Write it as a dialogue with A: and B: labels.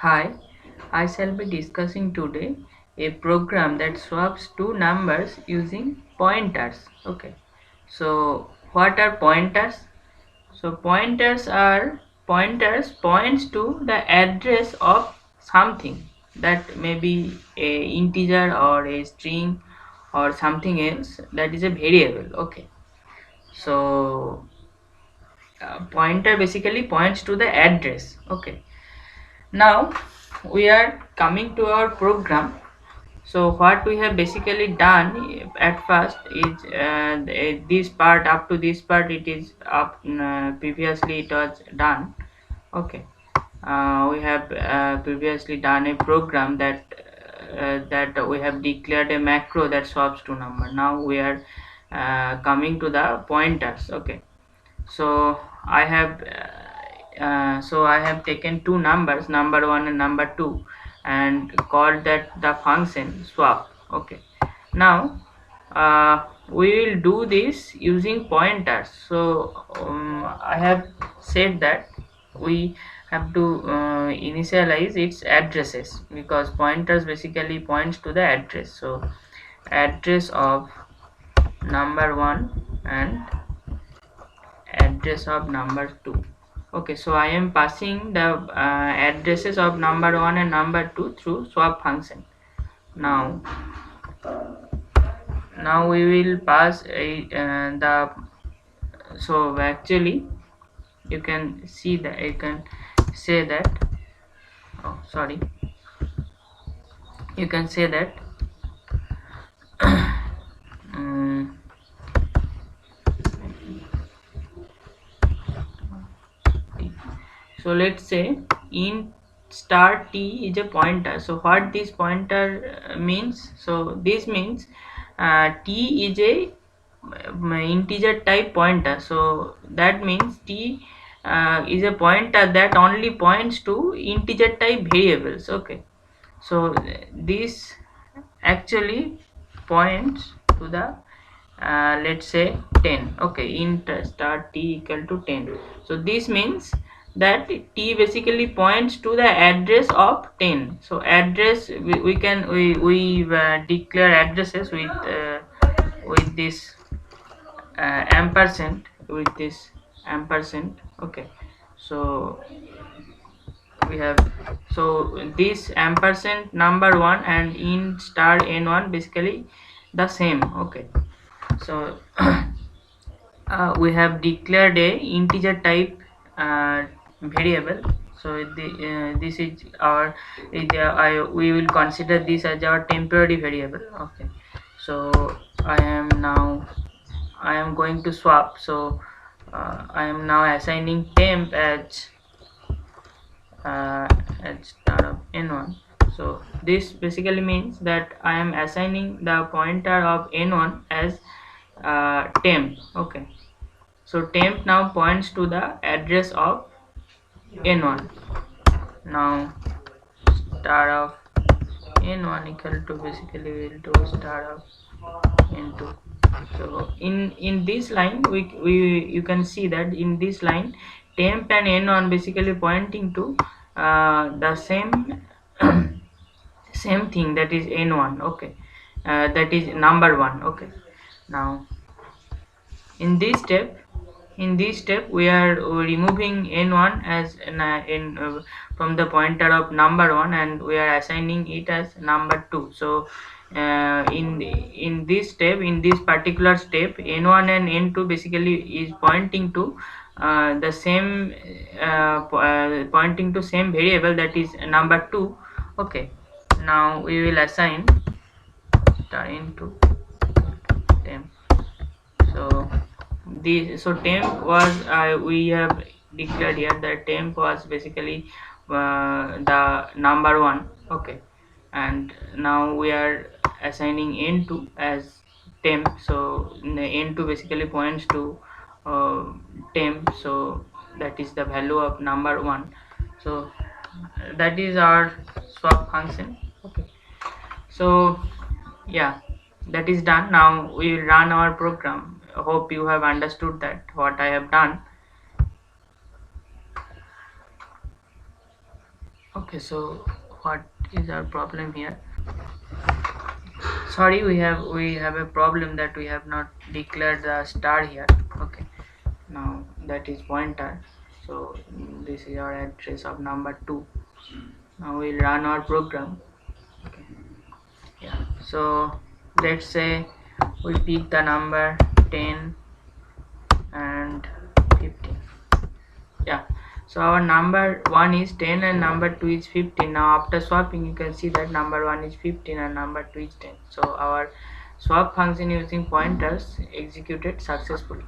A: Hi, I shall be discussing today a program that swaps two numbers using pointers. Okay, so what are pointers? So pointers points to the address of something that may be a integer or a string or something else that is a variable. Okay, so pointer basically points to the address. Okay, now we are coming to our program. So what we have basically done at first is this part, up to this part it is up, previously it was done. Okay, we have previously done a program that we have declared a macro that swaps to number. Now we are coming to the pointers. Okay, so I have taken two numbers, number 1 and number 2, and called that the function swap. Okay, now we will do this using pointers. So I have said that we have to initialize its addresses, because pointers basically points to the address. So address of number 1 and address of number 2. Okay, so I am passing the addresses of number 1 and number 2 through swap function. Now now we will pass the so actually you can see that, you can say that, oh sorry, you can say that um, so let's say int star t is a pointer. So what this pointer means, so this means t is a integer type pointer. So that means t is a pointer that only points to integer type variables. Okay, so this actually points to the let's say 10. Okay, int star t equal to 10. So this means that t basically points to the address of 10. So address, we declare addresses with this ampersand, with this ampersand. Okay, so we have, so this ampersand number 1 and int star n1 basically the same. Okay, so we have declared a integer type variable. So this is our we will consider this as our temporary variable. Okay, so I am going to swap. So I am now assigning temp as star of n1. So this basically means that I am assigning the pointer of n1 as temp. Okay, so temp now points to the address of n1. Now star of n1 equal to, basically will do star of n2. So in this line we you can see that in this line temp and n1 basically pointing to the same same thing, that is n1. Okay, that is number 1. Okay, now in this step, we are removing n1 as from the pointer of number 1, and we are assigning it as number 2. So in this step, in this particular step, n1 and n2 basically is pointing to the same pointing to same variable, that is number 2. Okay, now we will assign star into temp. So temp was, we have declared here that temp was basically the number 1. Okay, and now we are assigning n2 as temp. So the n2 basically points to temp, so that is the value of number 1. So that is our swap function. Okay, so yeah, that is done. Now we will run our program. Hope you have understood that what I have done. Okay, so what is our problem here? Sorry, we have a problem that we have not declared the star here. Okay, now that is pointer. So this is our address of number 2. Now we'll run our program. Okay, yeah, so let's say we pick the number 10 and 15. Yeah, so our number 1 is 10 and number 2 is 15. Now after swapping, you can see that number 1 is 15 and number 2 is 10. So our swap function using pointers executed successfully.